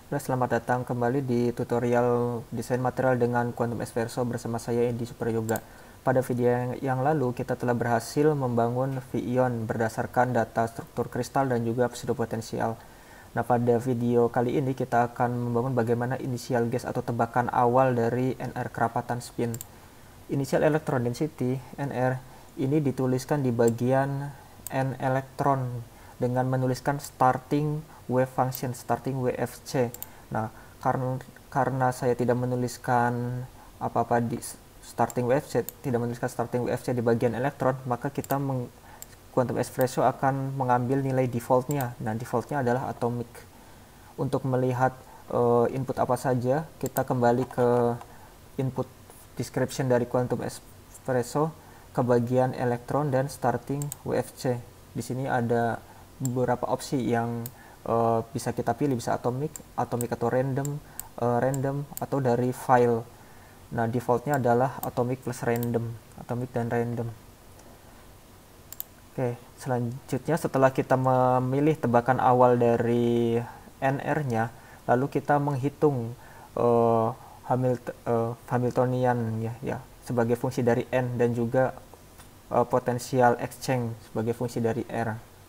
Selamat datang kembali di tutorial desain material dengan Quantum Espresso bersama saya Edi Superyoga. Pada video yang lalu kita telah berhasil membangun V-ion berdasarkan data struktur kristal dan juga pseudopotensial. Nah, pada video kali ini kita akan membangun bagaimana initial guess atau tebakan awal dari NR kerapatan spin. Initial electron density NR ini dituliskan di bagian N elektron dengan menuliskan starting wave function, starting WFC. Nah, karena saya tidak menuliskan apa-apa di starting WFC, tidak menuliskan starting WFC di bagian elektron, maka kita Quantum Espresso akan mengambil nilai defaultnya. Nah, defaultnya adalah atomic. Untuk melihat input apa saja, kita kembali ke input description dari Quantum Espresso ke bagian elektron dan starting WFC. Di sini ada beberapa opsi yang bisa kita pilih, bisa atomic atau random atau dari file. Nah, defaultnya adalah atomic plus random, atomic dan random. Oke, selanjutnya setelah kita memilih tebakan awal dari NR-nya, lalu kita menghitung Hamiltonian ya sebagai fungsi dari N dan juga potensial exchange sebagai fungsi dari R.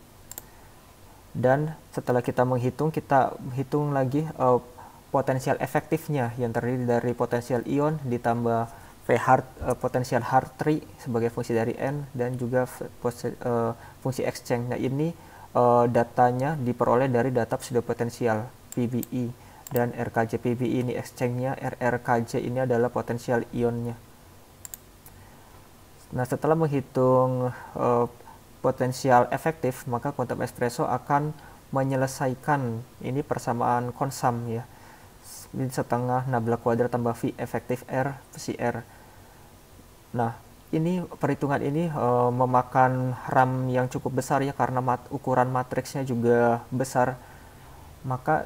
Dan setelah kita menghitung, kita hitung lagi potensial efektifnya yang terdiri dari potensial ion ditambah potensial Hartree sebagai fungsi dari N dan juga fungsi exchange. Nah, ini datanya diperoleh dari data pseudopotensial PBE dan RKJ. PBE ini exchange-nya, RRKJ ini adalah potensial ionnya. Nah, setelah menghitung potensial efektif, maka Quantum Espresso akan menyelesaikan ini persamaan konsum ya. Min setengah nabla kuadrat tambah V efektif R si R. Nah, ini perhitungan ini memakan RAM yang cukup besar ya, karena ukuran matriksnya juga besar. Maka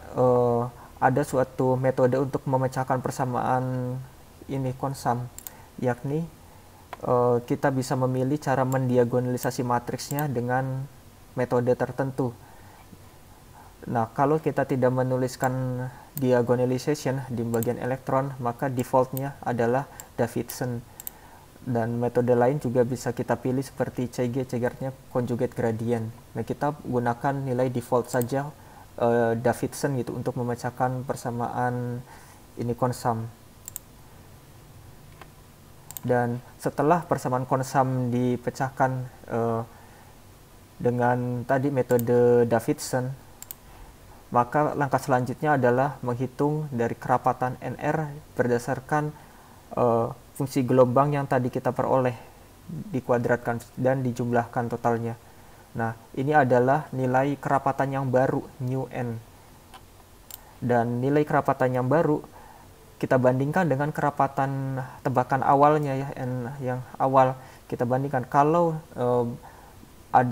ada suatu metode untuk memecahkan persamaan ini konsum, yakni kita bisa memilih cara mendiagonalisasi matriksnya dengan metode tertentu. Nah, kalau kita tidak menuliskan diagonalization di bagian elektron, maka defaultnya adalah Davidson. Dan metode lain juga bisa kita pilih seperti CG, CG-nya conjugate gradient. Nah, kita gunakan nilai default saja Davidson gitu untuk memecahkan persamaan ini konsum. Dan setelah persamaan konsum dipecahkan dengan tadi metode Davidson, maka langkah selanjutnya adalah menghitung dari kerapatan NR berdasarkan fungsi gelombang yang tadi kita peroleh, dikuadratkan dan dijumlahkan totalnya. Nah, ini adalah nilai kerapatan yang baru, new n. Dan nilai kerapatan yang baru kita bandingkan dengan kerapatan tebakan awalnya ya, N yang awal. Kita bandingkan, kalau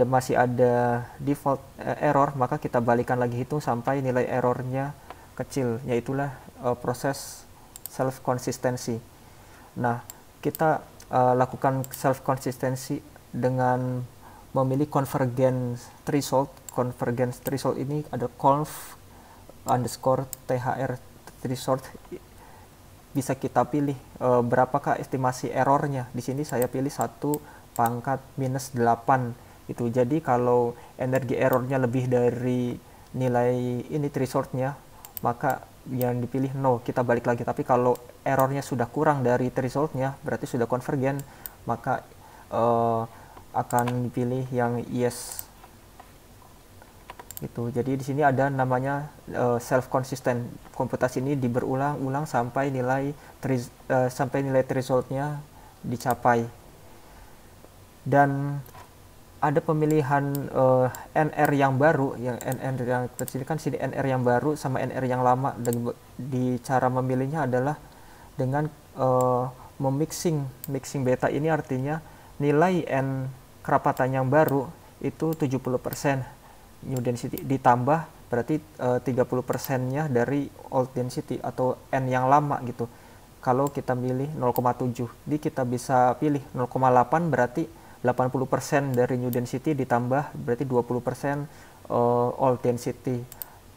masih ada default error, maka kita balikan lagi hitung sampai nilai errornya kecil, yaitulah proses self consistency. Nah, kita lakukan self consistency dengan memilih convergence threshold. Convergence threshold ini ada conv underscore thr threshold. Bisa kita pilih berapakah estimasi errornya. Di sini saya pilih 1 pangkat minus 8 itu. Jadi kalau energi errornya lebih dari nilai ini thresholdnya, maka yang dipilih no, kita balik lagi. Tapi kalau errornya sudah kurang dari thresholdnya, berarti sudah konvergen, maka akan dipilih yang yes gitu. Jadi di sini ada namanya self consistent. Komputasi ini berulang-ulang sampai nilai thresholdnya dicapai. Dan ada pemilihan NR yang baru, yang NR yang kecil kan sini NR yang baru sama NR yang lama. Dan di cara memilihnya adalah dengan mixing beta. Ini artinya nilai N kerapatan yang baru itu 70% new density ditambah berarti 30%-nya dari old density atau N yang lama gitu. Kalau kita pilih 0,7, jadi kita bisa pilih 0,8 berarti 80% dari new density ditambah berarti 20% old density.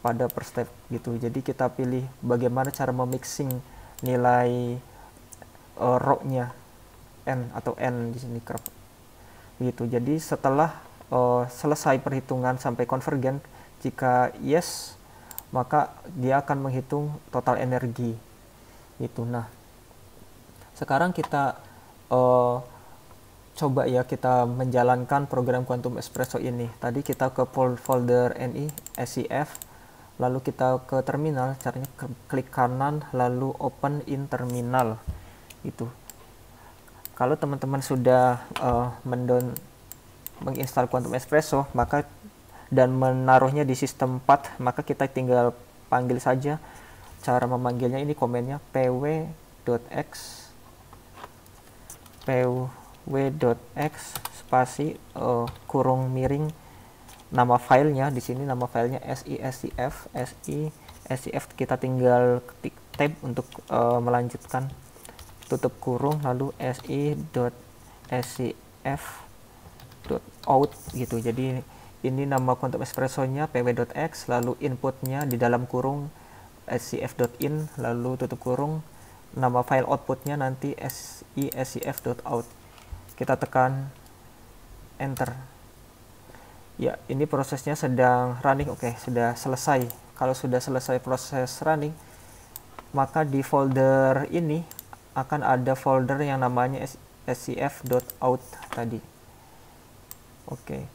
pada per step gitu. Jadi kita pilih bagaimana cara memixing nilai row-nya n atau n di sini gitu. Jadi setelah selesai perhitungan sampai konvergen, jika yes maka dia akan menghitung total energi gitu. Nah, sekarang kita coba ya kita menjalankan program Quantum Espresso ini. Tadi kita ke folder NI SCF, lalu kita ke terminal, caranya klik kanan lalu open in terminal itu. Kalau teman-teman sudah menginstal Quantum Espresso maka dan menaruhnya di sistem path, maka kita tinggal panggil saja. Cara memanggilnya ini komennya pw.x spasi kurung miring nama filenya. Di sini nama filenya SISCF. Kita tinggal ketik tab untuk melanjutkan, tutup kurung lalu si.scf.out gitu. Jadi ini nama Quantum Espresso-nya pw.x, lalu inputnya di dalam kurung scf.in, lalu tutup kurung, nama file outputnya nanti siscf.out. Kita tekan enter. Ya, ini prosesnya sedang running. Oke, sudah selesai. Kalau sudah selesai proses running, maka di folder ini akan ada folder yang namanya scf.out tadi. Oke.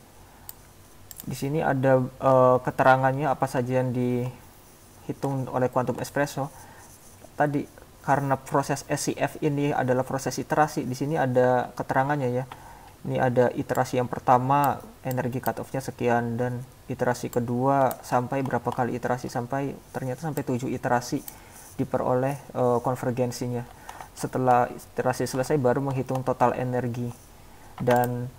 Di sini ada keterangannya apa saja yang dihitung oleh Quantum Espresso. Tadi karena proses SCF ini adalah proses iterasi, di sini ada keterangannya ya. Ini ada iterasi yang pertama energi cutoff-nya sekian, dan iterasi kedua sampai berapa kali iterasi, ternyata sampai 7 iterasi diperoleh konvergensinya. Setelah iterasi selesai baru menghitung total energi. Dan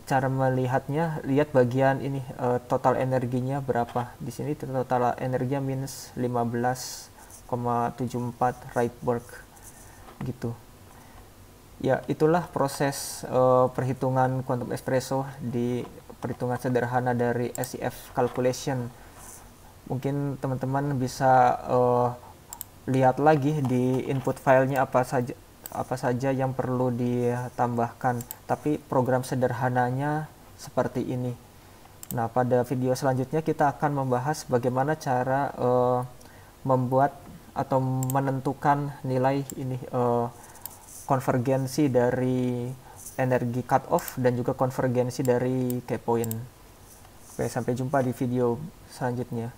cara melihatnya, lihat bagian ini total energinya berapa. Di sini total energinya minus 15,74 Rydberg gitu. Ya, itulah proses perhitungan Quantum Espresso di perhitungan sederhana dari SCF calculation. Mungkin teman-teman bisa lihat lagi di input filenya apa saja yang perlu ditambahkan, tapi program sederhananya seperti ini. Nah, pada video selanjutnya kita akan membahas bagaimana cara membuat atau menentukan nilai ini konvergensi dari energi cut off dan juga konvergensi dari key point. Oke, sampai jumpa di video selanjutnya.